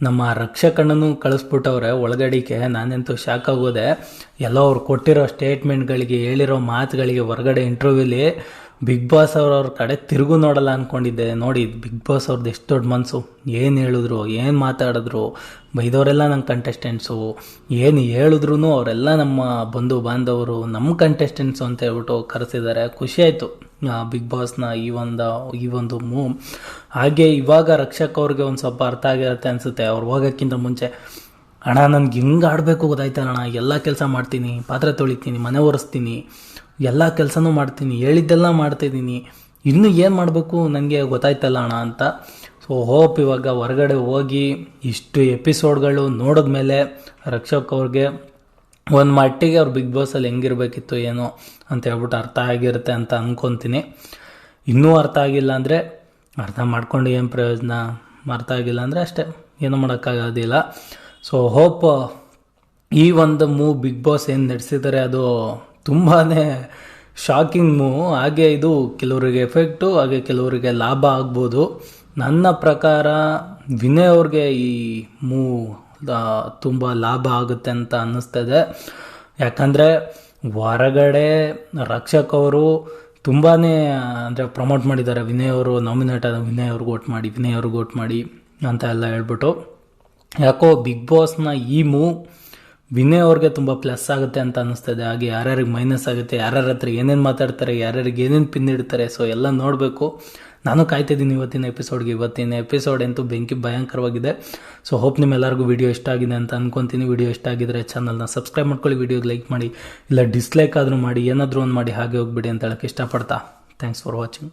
ನಮ್ಮ ರಕ್ಷಕಣ್ಣನು ಕಳಿಸ್ಬಿಟ್ಟವ್ರೆ ಒಳಗಡಿಕೆ. ನಾನಂತೂ ಶಾಕ್ ಆಗೋದೆ. ಎಲ್ಲ ಅವ್ರು ಕೊಟ್ಟಿರೋ ಸ್ಟೇಟ್ಮೆಂಟ್ಗಳಿಗೆ, ಹೇಳಿರೋ ಮಾತುಗಳಿಗೆ, ಹೊರಗಡೆ ಇಂಟರ್ವ್ಯೂಲಿ ಬಿಗ್ ಬಾಸ್ ಅವ್ರವ್ರ ಕಡೆ ತಿರುಗು ನೋಡಲ್ಲ ಅಂದ್ಕೊಂಡಿದ್ದೆ. ನೋಡಿ ಬಿಗ್ ಬಾಸ್ ಅವ್ರದ್ದು ಎಷ್ಟು ದೊಡ್ಡ ಮನಸ್ಸು. ಏನು ಹೇಳಿದ್ರು, ಏನು ಮಾತಾಡಿದ್ರು, ಬೈದವರೆಲ್ಲ ನನ್ನ ಕಂಟೆಸ್ಟೆಂಟ್ಸು, ಏನು ಹೇಳಿದ್ರು ಅವರೆಲ್ಲ ನಮ್ಮ ಬಂಧು ಬಾಂಧವರು, ನಮ್ಮ ಕಂಟೆಸ್ಟೆಂಟ್ಸು ಅಂತ ಹೇಳ್ಬಿಟ್ಟು ಕರೆಸಿದ್ದಾರೆ. ಖುಷಿ ಆಯಿತು ಬಿಗ್ ಬಾಸ್ನ ಈ ಒಂದು ಮೂವ್. ಹಾಗೆ ಇವಾಗ ರಕ್ಷಕ್ ಅವ್ರಿಗೆ ಒಂದು ಸ್ವಲ್ಪ ಅರ್ಥ ಆಗಿರುತ್ತೆ ಅನಿಸುತ್ತೆ. ಅವ್ರು ಹೋಗೋಕ್ಕಿಂತ ಮುಂಚೆ, ಅಣ್ಣ ನನಗೆ ಹಿಂಗೆ ಆಡಬೇಕು ಗೊತ್ತಾಯ್ತಣ್ಣ, ಎಲ್ಲ ಕೆಲಸ ಮಾಡ್ತೀನಿ, ಪಾತ್ರೆ ತೊಳಿತೀನಿ, ಮನೆ ಒರೆಸ್ತೀನಿ, ಎಲ್ಲ ಕೆಲಸನೂ ಮಾಡ್ತೀನಿ, ಹೇಳಿದ್ದೆಲ್ಲ ಮಾಡ್ತಾಯಿದ್ದೀನಿ, ಇನ್ನೂ ಏನು ಮಾಡಬೇಕು ನನಗೆ ಗೊತ್ತಾಯ್ತಲ್ಲ ಅಣ್ಣ ಅಂತ. ಸೊ ಹೋಪ್ ಇವಾಗ ಹೊರಗಡೆ ಹೋಗಿ ಇಷ್ಟು ಎಪಿಸೋಡ್ಗಳು ನೋಡಿದ್ಮೇಲೆ ರಕ್ಷಕ್ ಅವ್ರಿಗೆ ಒಂದು ಮಟ್ಟಿಗೆ ಅವ್ರು ಬಿಗ್ ಬಾಸಲ್ಲಿ ಹೆಂಗಿರಬೇಕಿತ್ತು ಏನೋ ಅಂತ ಹೇಳ್ಬಿಟ್ಟು ಅರ್ಥ ಆಗಿರುತ್ತೆ ಅಂತ ಅಂದ್ಕೊತೀನಿ. ಇನ್ನೂ ಅರ್ಥ ಆಗಿಲ್ಲ ಅಂದರೆ ಅರ್ಥ ಮಾಡ್ಕೊಂಡು ಏನು ಪ್ರಯೋಜನ, ಅರ್ಥ ಆಗಿಲ್ಲ ಅಂದರೆ ಅಷ್ಟೇ, ಏನೂ ಮಾಡೋಕ್ಕಾಗೋದಿಲ್ಲ. ಸೊ ಹೋಪ್ ಈ ಒಂದು ಮೂವ್ ಬಿಗ್ ಬಾಸ್ ಏನು ನಡೆಸಿದ್ದಾರೆ ಅದು ತುಂಬಾ ಶಾಕಿಂಗ್ ಮೂವ್. ಹಾಗೆ ಇದು ಕೆಲವರಿಗೆ ಎಫೆಕ್ಟು, ಹಾಗೆ ಕೆಲವರಿಗೆ ಲಾಭ ಆಗ್ಬೋದು. ನನ್ನ ಪ್ರಕಾರ ವಿನಯ್ ಅವ್ರಿಗೆ ಈ ಮೂವ್ ತುಂಬ ಲಾಭ ಆಗುತ್ತೆ ಅಂತ ಅನ್ನಿಸ್ತದೆ. ಯಾಕಂದರೆ ಹೊರಗಡೆ ರಕ್ಷಕ್ ಅವರು ತುಂಬಾ ಅಂದರೆ ಪ್ರಮೋಟ್ ಮಾಡಿದ್ದಾರೆ. ವಿನಯ್ ಅವರು ನಾಮಿನೇಟ್ ಆದ ವಿನಯ್ ಅವ್ರಿಗೆ ಓಟ್ ಮಾಡಿ ಅಂತ ಎಲ್ಲ ಹೇಳ್ಬಿಟ್ಟು. ಯಾಕೋ ಬಿಗ್ ಬಾಸ್ನ ಈ ಮೂವ್ ವಿನಯ್ ಅವ್ರಿಗೆ ತುಂಬ ಪ್ಲಸ್ ಆಗುತ್ತೆ ಅಂತ ಅನ್ನಿಸ್ತದೆ. ಹಾಗೆ ಯಾರ್ಯಾರಿಗೆ ಮೈನಸ್ ಆಗುತ್ತೆ, ಯಾರ್ಯಾರ ಹತ್ರ ಏನೇನು ಮಾತಾಡ್ತಾರೆ, ಯಾರ್ಯಾರಿಗೆ ಏನೇನು ಪಿನ್ ಇಡ್ತಾರೆ, ಸೊ ಎಲ್ಲ ನೋಡಬೇಕು. ನಾನು ಕಾಯ್ತಿದ್ದೀನಿ ಇವತ್ತಿನ ಎಪಿಸೋಡ್ಗೆ. ಇವತ್ತಿನ ಎಪಿಸೋಡ್ ಅಂತೂ ಬೆಂಕಿ ಭಯಂಕರವಾಗಿದೆ. ಸೊ ಹೋಪ್ ನಿಮ್ಮೆಲ್ಲರಿಗೂ ವಿಡಿಯೋ ಇಷ್ಟ ಆಗಿದೆ ಅಂತ ಅಂದ್ಕೊತೀನಿ. ವಿಡಿಯೋ ಇಷ್ಟ ಆಗಿದ್ರೆ ಚಾನಲ್ನ ಸಬ್ಸ್ಕ್ರೈಬ್ ಮಾಡ್ಕೊಳ್ಳಿ, ವಿಡಿಯೋಗೆ ಲೈಕ್ ಮಾಡಿ, ಇಲ್ಲ ಡಿಸ್ಲೈಕ್ ಆದರೂ ಮಾಡಿ, ಏನಾದರೂ ಒಂದು ಮಾಡಿ ಹಾಗೆ ಹೋಗ್ಬಿಡಿ ಅಂತ ಹೇಳೋಕ್ಕೆ ಇಷ್ಟಪಡ್ತಾ. Thanks for watching.